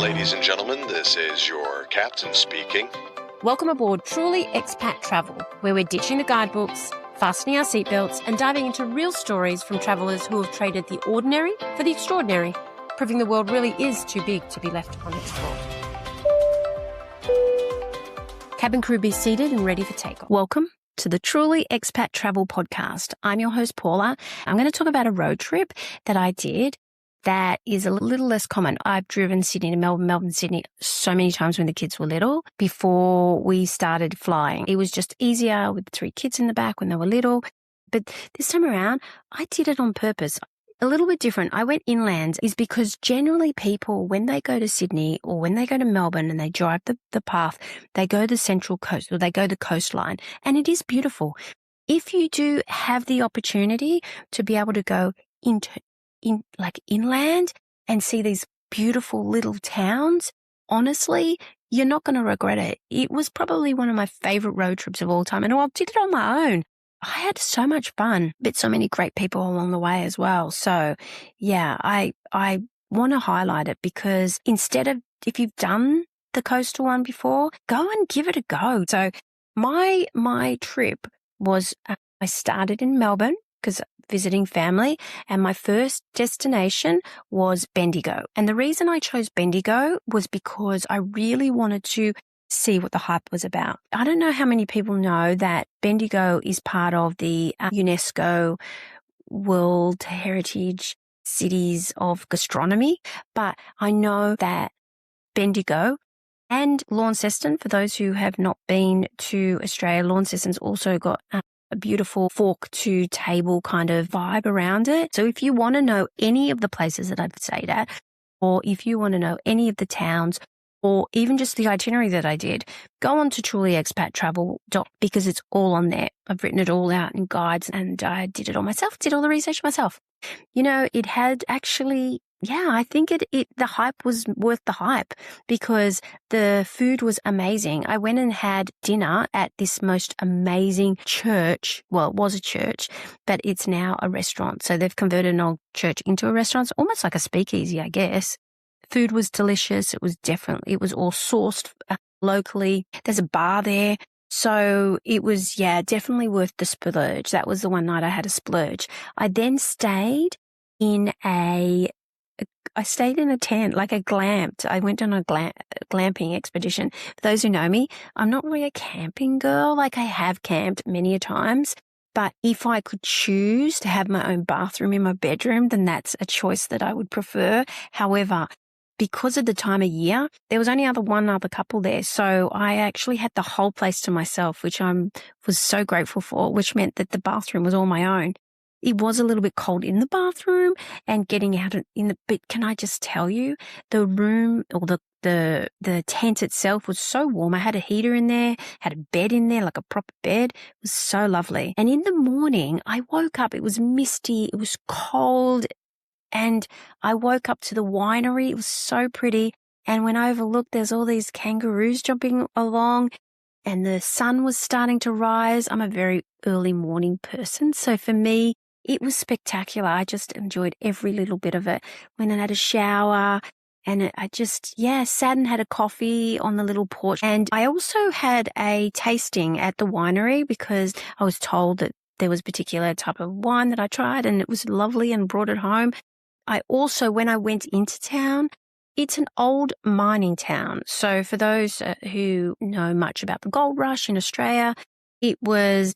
Ladies and gentlemen, this is your captain speaking. Welcome aboard Truly Expat Travel, where we're ditching the guidebooks, fastening our seatbelts, and diving into real stories from travellers who have traded the ordinary for the extraordinary, proving the world really is too big to be left unexplored. Cabin crew, be seated and ready for takeoff. Welcome to the Truly Expat Travel podcast. I'm your host, Paula. I'm going to talk about a road trip that I did that is a little less common. I've driven Sydney to Melbourne, Melbourne, Sydney so many times when the kids were little before we started flying. It was just easier with 3 kids in the back when they were little. But this time around, I did it on purpose. A little bit different. I went inland is because generally people, when they go to Sydney or when they go to Melbourne and they drive the path, they go the Central Coast or they go the coastline, and it is beautiful. If you do have the opportunity to be able to go inland and see these beautiful little towns, honestly, you're not going to regret it. It was probably one of my favorite road trips of all time, and I did it on my own. I had so much fun, but so many great people along the way as well. So yeah, I want to highlight it because if you've done the coastal one before, go and give it a go. So my trip was, I started in Melbourne because visiting family, and my first destination was Bendigo. And the reason I chose Bendigo was because I really wanted to see what the hype was about. I don't know how many people know that Bendigo is part of the UNESCO World Heritage Cities of Gastronomy, but I know that Bendigo and Launceston, for those who have not been to Australia, Launceston's also got a beautiful fork to table kind of vibe around it. So if you want to know any of the places that I've stayed at, or if you want to know any of the towns, or even just the itinerary that I did, go on to trulyexpattravel. Because it's all on there. I've written it all out in guides, and I did it all myself, did all the research myself. You know, it had actually, I think the hype was worth the hype because the food was amazing. I went and had dinner at this most amazing church. Well, it was a church, but it's now a restaurant. So they've converted an old church into a restaurant. It's almost like a speakeasy, I guess. Food was delicious. It was all sourced locally. There's a bar there. So it was, definitely worth the splurge. That was the one night I had a splurge. I then stayed in a tent, like a glamped. I went on a glamping expedition. For those who know me, I'm not really a camping girl. Like I have camped many a times, but if I could choose to have my own bathroom in my bedroom, then that's a choice that I would prefer. However, because of the time of year, there was only one other couple there. So I actually had the whole place to myself, which I was so grateful for, which meant that the bathroom was all my own. It was a little bit cold in the bathroom and getting out but can I just tell you, the room or the tent itself was so warm. I had a heater in there, had a bed in there, like a proper bed. It was so lovely. And in the morning, I woke up, it was misty, it was cold, and I woke up to the winery. It was so pretty. And when I overlooked, there's all these kangaroos jumping along and the sun was starting to rise. I'm a very early morning person. So for me, it was spectacular. I just enjoyed every little bit of it. Went and had a shower, and I just, sat and had a coffee on the little porch. And I also had a tasting at the winery because I was told that there was a particular type of wine that I tried and it was lovely and brought it home. I also, when I went into town, it's an old mining town. So for those who know much about the gold rush in Australia, it was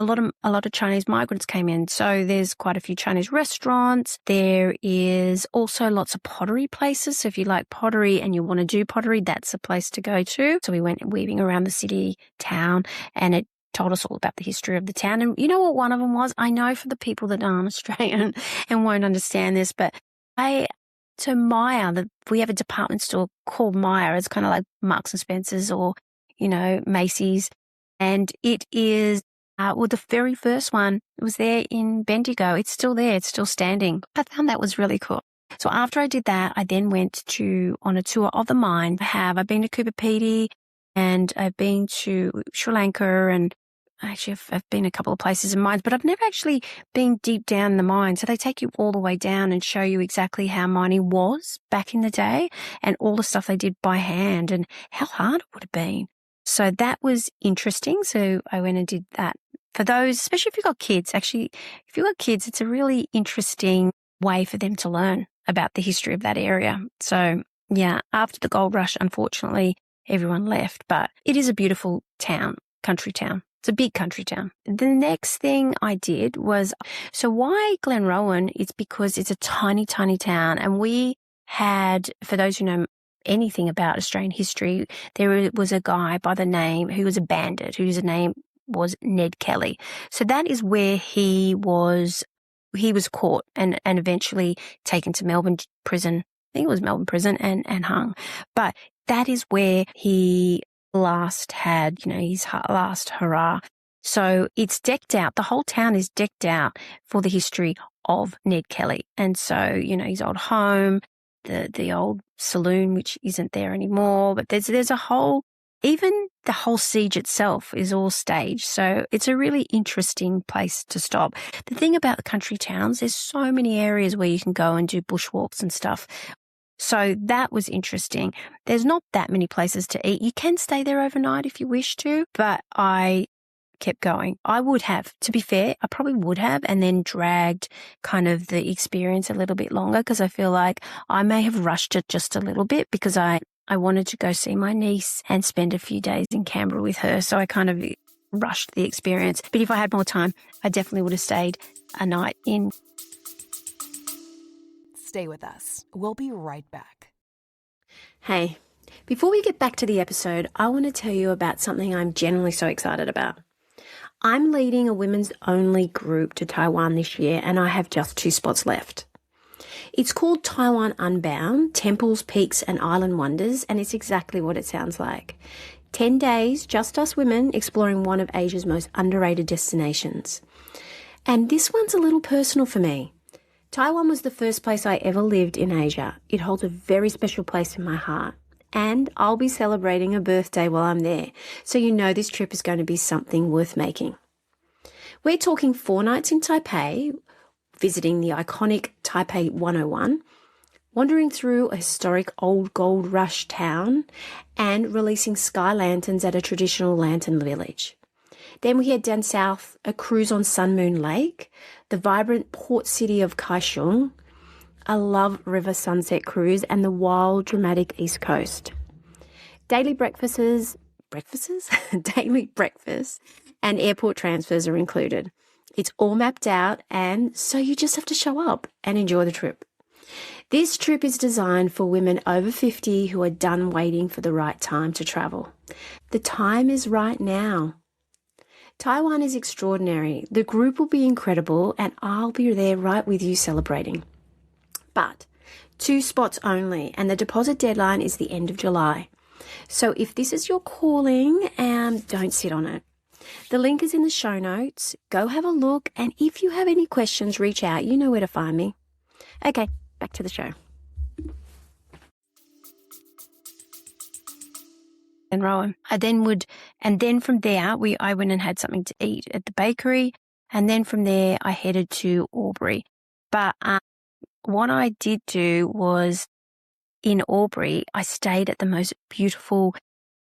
a lot of Chinese migrants came in. So there's quite a few Chinese restaurants. There is also lots of pottery places. So if you like pottery and you want to do pottery, that's a place to go to. So we went weaving around the city, town, and it told us all about the history of the town. And you know what one of them was? I know for the people that aren't Australian and won't understand this, but so Myer, we have a department store called Myer. It's kind of like Marks and Spencer's or, Macy's. And it is, the very first one was there in Bendigo. It's still there. It's still standing. I found that was really cool. So after I did that, I then went on a tour of the mine. I've been to Cooper Pedy and I've been to Sri Lanka and Actually, I've been a couple of places in mines, but I've never actually been deep down in the mine. So they take you all the way down and show you exactly how mining was back in the day and all the stuff they did by hand and how hard it would have been. So that was interesting. So I went and did that. For those, especially if you've got kids, actually, if you've got kids, it's a really interesting way for them to learn about the history of that area. So yeah, after the gold rush, unfortunately, everyone left, but it is a beautiful town, country town. It's a big country town. The next thing I did was, so why Glenrowan? It's because it's a tiny, tiny town. And we had, for those who know anything about Australian history, there was a guy by the name who was a bandit, whose name was Ned Kelly. So that is where he was caught and eventually taken to Melbourne prison. I think it was Melbourne prison and hung. But that is where he last had, his last hurrah. So it's decked out. The whole town is decked out for the history of Ned Kelly. And so, his old home, the old saloon, which isn't there anymore, but there's a whole, even the whole siege itself is all staged. So it's a really interesting place to stop. The thing about the country towns, there's so many areas where you can go and do bushwalks and stuff. So that was interesting. There's not that many places to eat. You can stay there overnight if you wish to, but I kept going. I would have, to be fair, I probably would have, and then dragged kind of the experience a little bit longer because I feel like I may have rushed it just a little bit because I wanted to go see my niece and spend a few days in Canberra with her. So I kind of rushed the experience. But if I had more time, I definitely would have stayed a night in. Stay with us. We'll be right back. Hey, before we get back to the episode, I want to tell you about something I'm genuinely so excited about. I'm leading a women's only group to Taiwan this year, and I have just 2 spots left. It's called Taiwan Unbound, Temples, Peaks and Island Wonders, and it's exactly what it sounds like. 10 days, just us women, exploring one of Asia's most underrated destinations. And this one's a little personal for me. Taiwan was the first place I ever lived in Asia. It holds a very special place in my heart. And I'll be celebrating a birthday while I'm there, so this trip is going to be something worth making. We're talking 4 nights in Taipei, visiting the iconic Taipei 101, wandering through a historic old gold rush town, and releasing sky lanterns at a traditional lantern village. Then we head down south, a cruise on Sun Moon Lake, the vibrant port city of Kaohsiung, a Love River sunset cruise, and the wild, dramatic East Coast. Daily breakfasts, daily breakfasts and airport transfers are included. It's all mapped out, and so you just have to show up and enjoy the trip. This trip is designed for women over 50 who are done waiting for the right time to travel. The time is right now. Taiwan is extraordinary. The group will be incredible, and I'll be there right with you celebrating. But 2 spots only, and the deposit deadline is the end of July. So if this is your calling, don't sit on it. The link is in the show notes. Go have a look, and if you have any questions, reach out. You know where to find me. Okay, back to the show. Glenrowan. And then from there, I went and had something to eat at the bakery, and then from there I headed to Albury. But what I did do was in Albury, I stayed at the most beautiful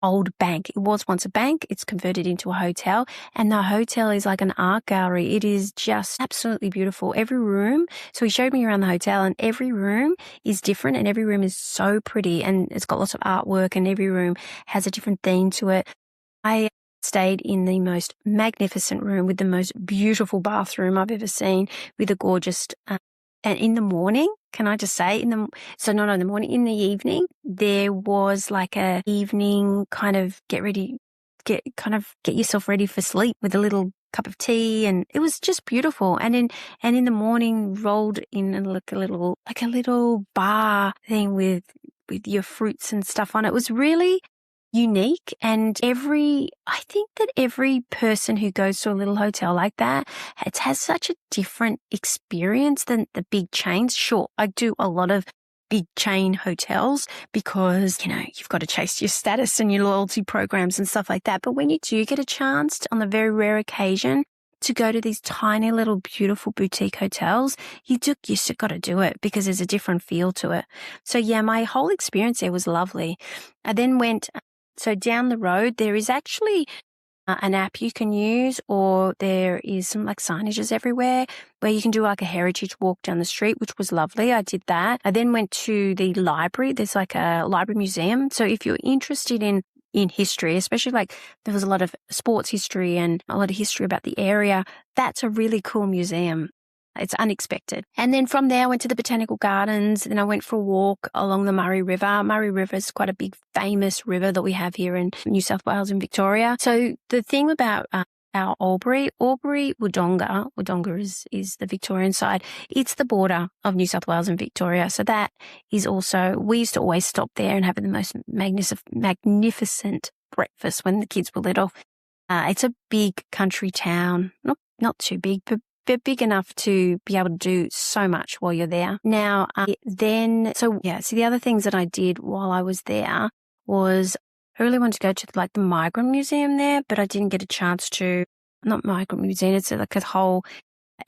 old bank. It was once a bank. It's converted into a hotel, and the hotel is like an art gallery. It is just absolutely beautiful. Every room. So he showed me around the hotel, and every room is different, and every room is so pretty, and it's got lots of artwork, and every room has a different theme to it. I stayed in the most magnificent room with the most beautiful bathroom I've ever seen, with a gorgeous, and in the morning, can I just say, in the evening, there was like a evening kind of get yourself ready for sleep with a little cup of tea, and it was just beautiful. And in the morning, rolled in like a little bar thing with your fruits and stuff on it. It was really unique, and I think that every person who goes to a little hotel like that has such a different experience than the big chains. Sure, I do a lot of big chain hotels because, you've got to chase your status and your loyalty programs and stuff like that. But when you do get a chance on the very rare occasion to go to these tiny little beautiful boutique hotels, you just got to do it because there's a different feel to it. So yeah, my whole experience there was lovely. I then went, so down the road, there is actually an app you can use, or there is some like signages everywhere where you can do like a heritage walk down the street, which was lovely. I did that. I then went to the library. There's like a library museum. So if you're interested in history, especially like there was a lot of sports history and a lot of history about the area, that's a really cool museum. It's unexpected. And then from there, I went to the Botanical Gardens. Then I went for a walk along the Murray River. Murray River is quite a big, famous river that we have here in New South Wales and Victoria. So the thing about our Albury, Wodonga is the Victorian side. It's the border of New South Wales and Victoria. So that is also, we used to always stop there and have the most magnificent breakfast when the kids were little. It's a big country town, not too big, but big enough to be able to do so much while you're there. Now, so the other things that I did while I was there was I really wanted to go to the Migrant Museum there, but I didn't get a chance to, not Migrant Museum, it's like a whole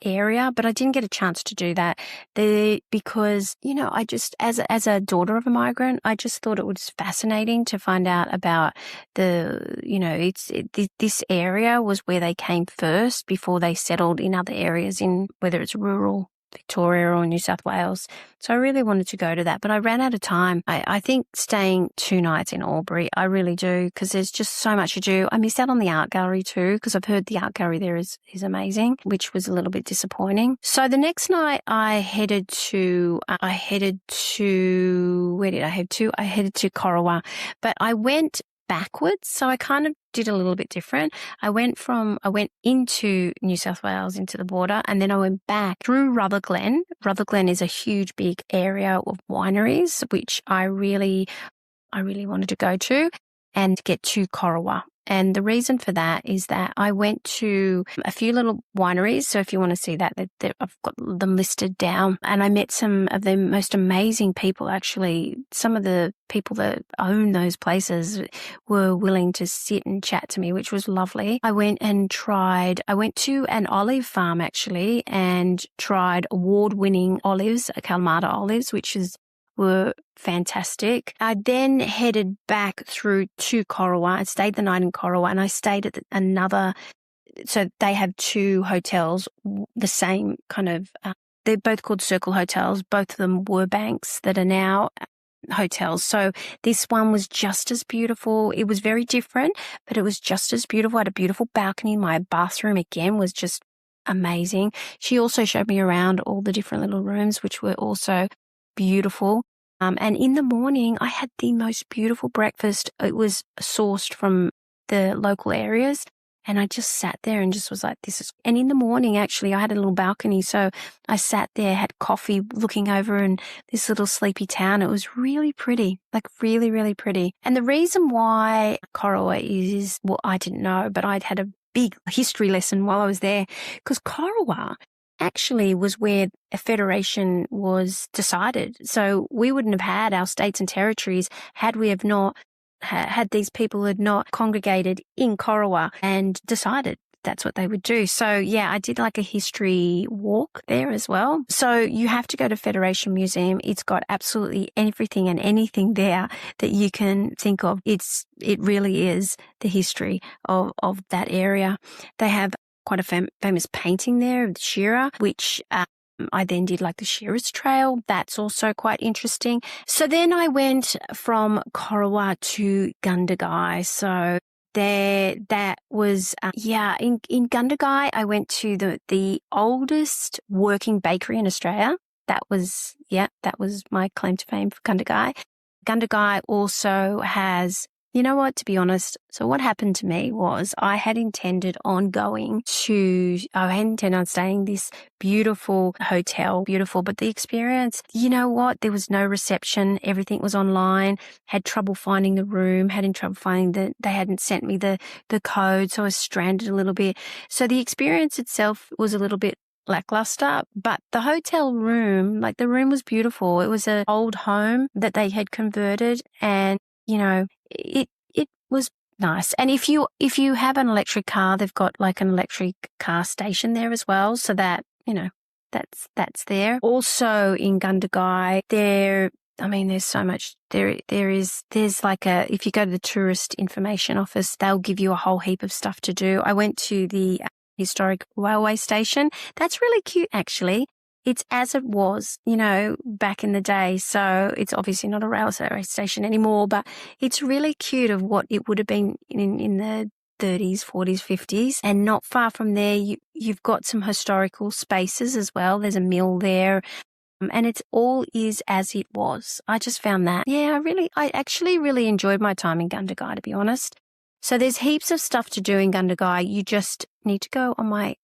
area, but I didn't get a chance to do that because, I just, as a daughter of a migrant, I just thought it was fascinating to find out about this area was where they came first before they settled in other areas in whether it's rural Victoria or New South Wales. So I really wanted to go to that, but I ran out of time. I think staying 2 nights in Albury, I really do, because there's just so much to do. I missed out on the art gallery too, because I've heard the art gallery there is amazing, which was a little bit disappointing. So the next night I headed to where did I head to? I headed to Corowa, but I went backwards. So I kind of did a little bit different. I went into New South Wales, into the border, and then I went back through Rutherglen. Rutherglen is a huge, big area of wineries, which I really wanted to go to and get to Corowa. And the reason for that is that I went to a few little wineries. So if you want to see that, I've got them listed down. And I met some of the most amazing people, actually. Some of the people that own those places were willing to sit and chat to me, which was lovely. I went to an olive farm, actually, and tried award-winning olives, Kalamata olives, were fantastic. I then headed back through to Corowa. I stayed the night in Corowa, and I stayed at so they have 2 hotels, the same kind of, they're both called Circle Hotels. Both of them were banks that are now hotels. So this one was just as beautiful. It was very different, but it was just as beautiful. I had a beautiful balcony. My bathroom, again, was just amazing. She also showed me around all the different little rooms, which were also beautiful. And in the morning, I had the most beautiful breakfast. It was sourced from the local areas. And I just sat there and just was like, and in the morning, actually, I had a little balcony. So I sat there, had coffee, looking over in this little sleepy town. It was really pretty, like really, really pretty. And the reason why Corowa is, well, I didn't know, but I'd had a big history lesson while I was there, because Corowa actually was where a federation was decided. So we wouldn't have had our states and territories had we have not had these people had not congregated in Corowa and decided that's what they would do. So yeah, I did like a history walk there as well. So you have to go to Federation Museum. It's got absolutely everything and anything there that you can think of. It really is the history of that area. They have quite a famous painting there of the Shearer, which I then did like the Shearer's Trail. That's also quite interesting. So then I went from Corowa to Gundagai. So that was, in Gundagai, I went to the oldest working bakery in Australia. That was my claim to fame for Gundagai. Gundagai also has, you know what, to be honest, so what happened to me was I had intended on staying this beautiful hotel, but the experience, you know what, there was no reception. Everything was online, had trouble finding the room, had trouble finding they hadn't sent me the code. So I was stranded a little bit. So the experience itself was a little bit lackluster, but the hotel room, like the room was beautiful. It was an old home that they had converted, and it was nice. And if you have an electric car, they've got like an electric car station there as well, so that that's there. Also in Gundagai, there's so much. There's like if you go to the tourist information office, they'll give you a whole heap of stuff to do. I went to the historic railway station. That's really cute, actually. It's as it was, back in the day. So it's obviously not a railway station anymore, but it's really cute of what it would have been in the 30s, 40s, 50s. And not far from there, you've got some historical spaces as well. There's a mill there. And it's all is as it was. I just found that. Yeah, I actually really enjoyed my time in Gundagai, to be honest. So there's heaps of stuff to do in Gundagai. You just need to go on my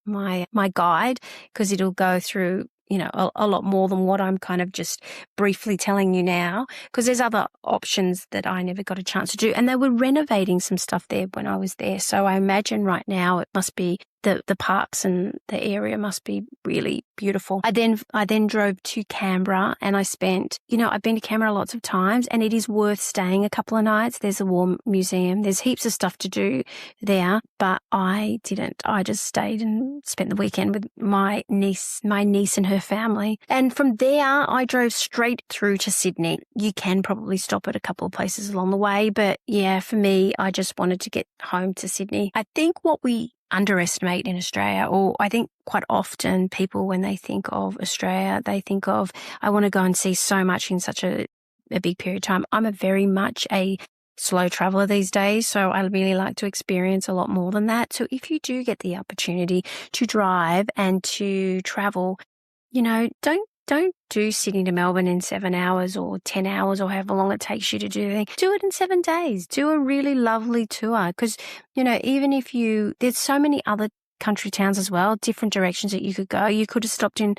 guide, because it'll go through, a lot more than what I'm kind of just briefly telling you now, because there's other options that I never got a chance to do. And they were renovating some stuff there when I was there. So I imagine right now it must be the parks and the area must be really beautiful. I then drove to Canberra, and I spent, I've been to Canberra lots of times, and it is worth staying a couple of nights. There's a war museum. There's heaps of stuff to do there, but I didn't. I just stayed and spent the weekend with my niece and her family. And from there, I drove straight through to Sydney. You can probably stop at a couple of places along the way, but yeah, for me, I just wanted to get home to Sydney. I think what we underestimate in Australia, or I think quite often people, when they think of Australia, they think of, I want to go and see so much in such a big period of time. I'm very much a slow traveler these days, so I really like to experience a lot more than that. So if you do get the opportunity to drive and to travel, don't do Sydney to Melbourne in 7 hours or 10 hours or however long it takes you to do the thing. Do it in 7 days. Do a really lovely tour, because, even if there's so many other country towns as well, different directions that you could go. You could have stopped in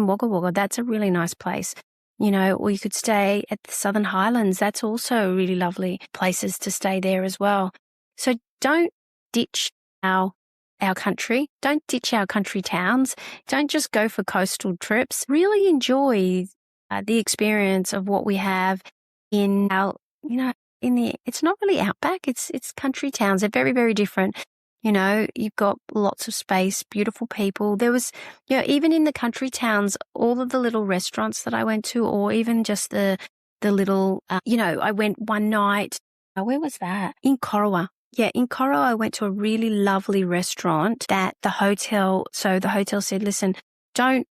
Wagga Wagga. That's a really nice place. Or you could stay at the Southern Highlands. That's also really lovely places to stay there as well. So don't ditch our country. Don't ditch our country towns. Don't just go for coastal trips. Really enjoy the experience of what we have in our, it's not really outback. It's country towns. They're very, very different. You've got lots of space, beautiful people. There was, even in the country towns, all of the little restaurants that I went to, or even just the little, I went one night. Where was that? In Corowa. Yeah, in Corowa, I went to a really lovely restaurant that the hotel said, listen, don't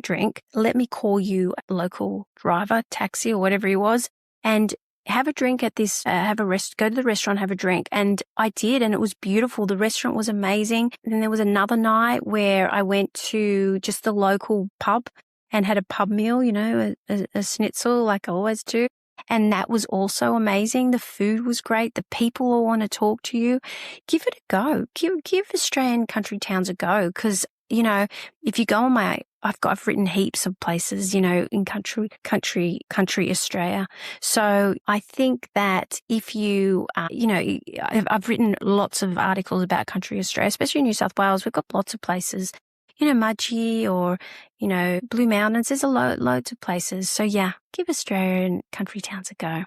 drink. Let me call you a local driver, taxi or whatever he was, and have a drink at this, go to the restaurant, have a drink. And I did, and it was beautiful. The restaurant was amazing. And then there was another night where I went to just the local pub and had a pub meal, a schnitzel like I always do. And that was also amazing. The food was great. The people all want to talk to you. Give it a go. Give Australian country towns a go, because, if you go on I've written heaps of places, in country Australia. So I think that if you, I've written lots of articles about country Australia, especially in New South Wales. We've got lots of places, Mudgee or, Blue Mountains. There's loads of places. So yeah, give Australia and country towns a go.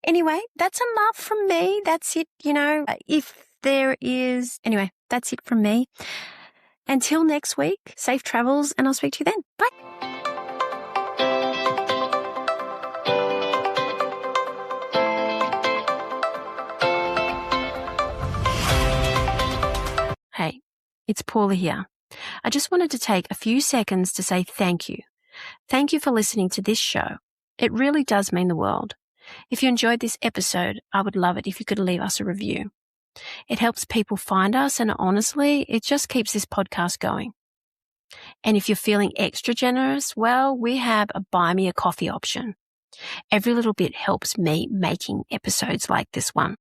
Anyway, that's enough from me. That's it, anyway, that's it from me. Until next week, safe travels, and I'll speak to you then. Bye. Hey, it's Paula here. I just wanted to take a few seconds to say thank you. Thank you for listening to this show. It really does mean the world. If you enjoyed this episode, I would love it if you could leave us a review. It helps people find us, and honestly, it just keeps this podcast going. And if you're feeling extra generous, well, we have a buy me a coffee option. Every little bit helps me making episodes like this one.